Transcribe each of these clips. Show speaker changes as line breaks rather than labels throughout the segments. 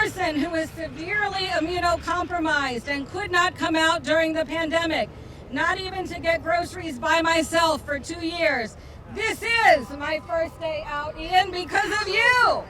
person who is severely immunocompromised and could not come out during the pandemic, not even to get groceries by myself for 2 years. This is my first day out, Ian, because of you.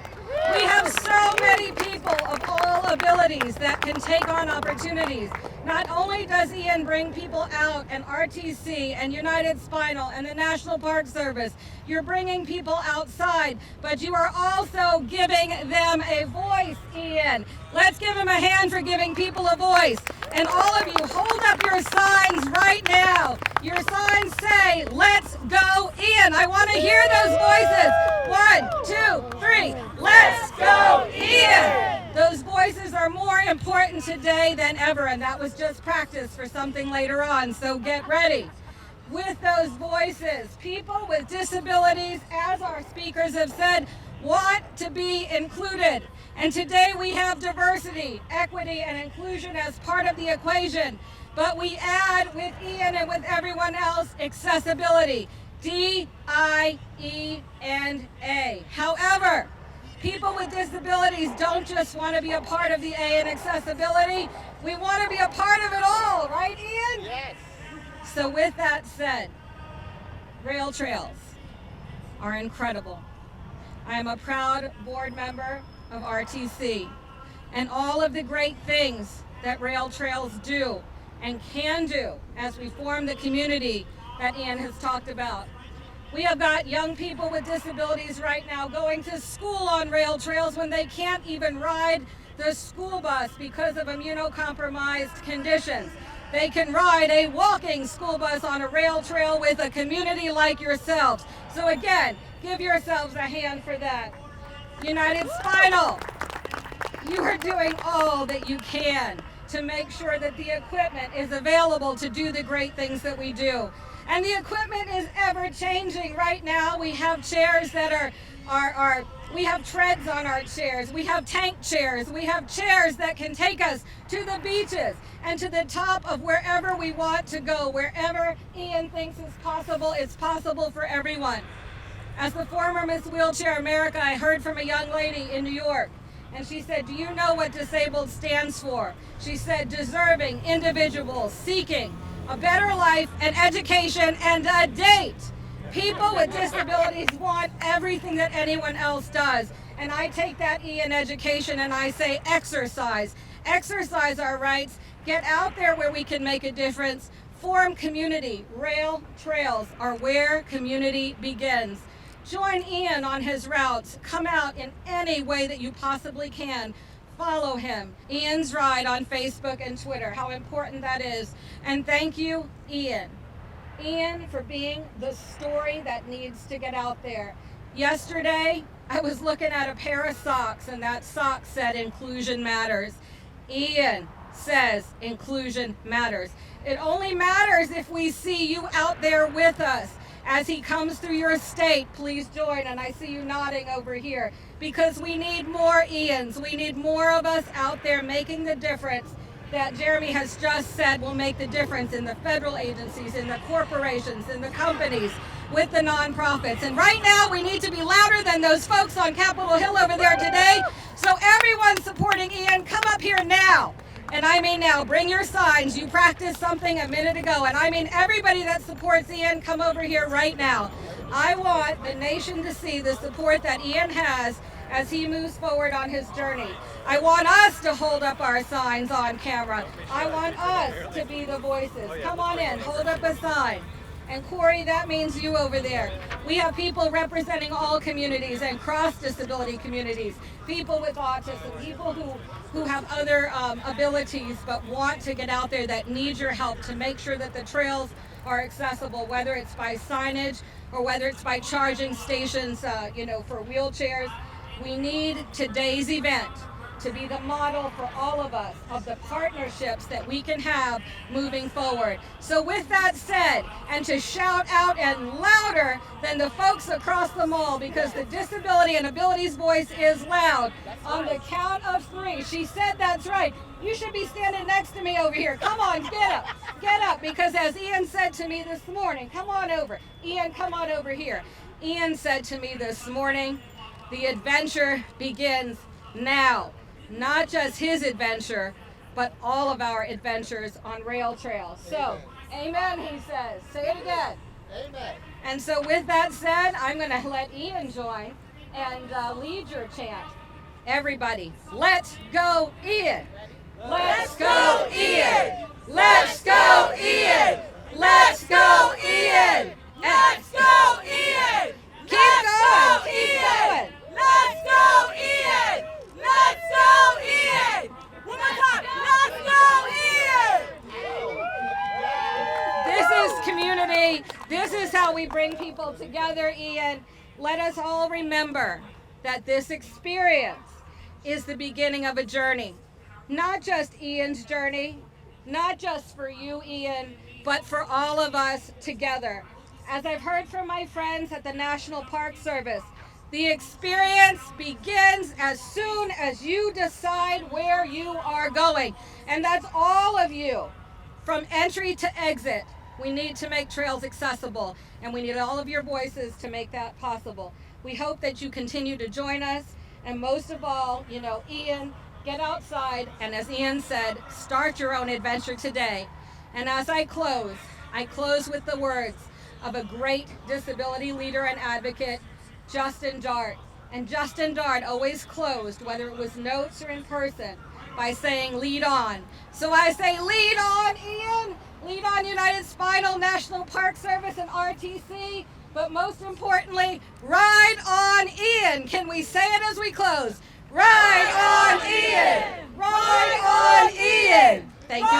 We have so many people of all abilities that can take on opportunities. Not only does Ian bring people out, and RTC and United Spinal and the National Park Service, you're bringing people outside, but you are also giving them a voice, Ian. Let's give him a hand for giving people a voice. And all of you, hold up your signs right now. Your signs say, "Let's go, Ian." I want to hear those voices. 1, 2, 3. Let's go, Ian. Those voices are more important today than ever, and that was just practice for something later on, so get ready. With those voices, people with disabilities, as our speakers have said, want to be included. And today we have diversity, equity, and inclusion as part of the equation. But we add, with Ian and with everyone else, accessibility. D-I-E-N-A. However, people with disabilities don't just want to be a part of the A in accessibility. We want to be a part of it all, right, Ian?
Yes.
So with that said, rail trails are incredible. I am a proud board member of RTC, and all of the great things that rail trails do and can do as we form the community that Ian has talked about. We have got young people with disabilities right now going to school on rail trails when they can't even ride the school bus because of immunocompromised conditions. They can ride a walking school bus on a rail trail with a community like yourselves. So again, give yourselves a hand for that. United Spinal, you are doing all that you can to make sure that the equipment is available to do the great things that we do. And the equipment is ever changing. Right now we have chairs that we have treads on our chairs, we have tank chairs, we have chairs that can take us to the beaches and to the top of wherever we want to go. Wherever Ian thinks is possible, it's possible for everyone. As the former Miss Wheelchair America, I heard from a young lady in New York, and she said, "Do you know what disabled stands for?" She said, "Deserving individuals seeking a better life, an education, and a date." People with disabilities want everything that anyone else does. And I take that E in education and I say exercise. Exercise our rights. Get out there where we can make a difference. Form community. Rail trails are where community begins. Join Ian on his routes. Come out in any way that you possibly can. Follow him. Ian's Ride on Facebook and Twitter. How important that is. And thank you, Ian. Ian, for being the story that needs to get out there. Yesterday, I was looking at a pair of socks, and that sock said inclusion matters. Ian says inclusion matters. It only matters if we see you out there with us. As he comes through your state, please join, and I see you nodding over here, because we need more Ians. We need more of us out there making the difference that Jeremy has just said will make the difference in the federal agencies, in the corporations, in the companies, with the nonprofits. And right now we need to be louder than those folks on Capitol Hill over there today. So everyone supporting Ian, come up here now. And I mean now, bring your signs. You practiced something a minute ago. And I mean everybody that supports Ian, come over here right now. I want the nation to see the support that Ian has as he moves forward on his journey. I want us to hold up our signs on camera. I want us to be the voices. Come on in, hold up a sign. And Corey, that means you over there. We have people representing all communities and cross-disability communities, people with autism, people who have other abilities but want to get out there, that need your help to make sure that the trails are accessible, whether it's by signage or whether it's by charging stations, for wheelchairs. We need today's event to be the model for all of us of the partnerships that we can have moving forward. So with that said, and to shout out and louder than the folks across the mall, because the disability and abilities voice is loud, on the count of 3, she said that's right. You should be standing next to me over here. Come on, get up, because as Ian said to me this morning, come on over. Ian, come on over here. Ian said to me this morning, the adventure begins now. not just his adventure, but all of our adventures on rail trails. So, amen, he says. Say it again.
Amen.
And so with that said, I'm going to let Ian join and lead your chant. Everybody, let's go, Ian. Let's go, Ian. Let's go, Ian. Let's go, Ian.
Let's go, Ian.
Keep going. Keep going.
Let's go, Ian. Let's go, Ian. One more time. Let's go, Ian.
This is community. This is how we bring people together, Ian. Let us all remember that this experience is the beginning of a journey. Not just Ian's journey, not just for you, Ian, but for all of us together. As I've heard from my friends at the National Park Service, the experience begins as soon as you decide where you are going. And that's all of you, from entry to exit. We need to make trails accessible, and we need all of your voices to make that possible. We hope that you continue to join us, and most of all, Ian, get outside, and as Ian said, start your own adventure today. And as I close with the words of a great disability leader and advocate, Justin Dart. And Justin Dart always closed, whether it was notes or in person, by saying, lead on. So I say, lead on, Ian. Lead on, United Spinal, National Park Service, and RTC. But most importantly, ride on, Ian. Can we say it as we close? Ride on, Ian. Ride on, Ian. Thank you.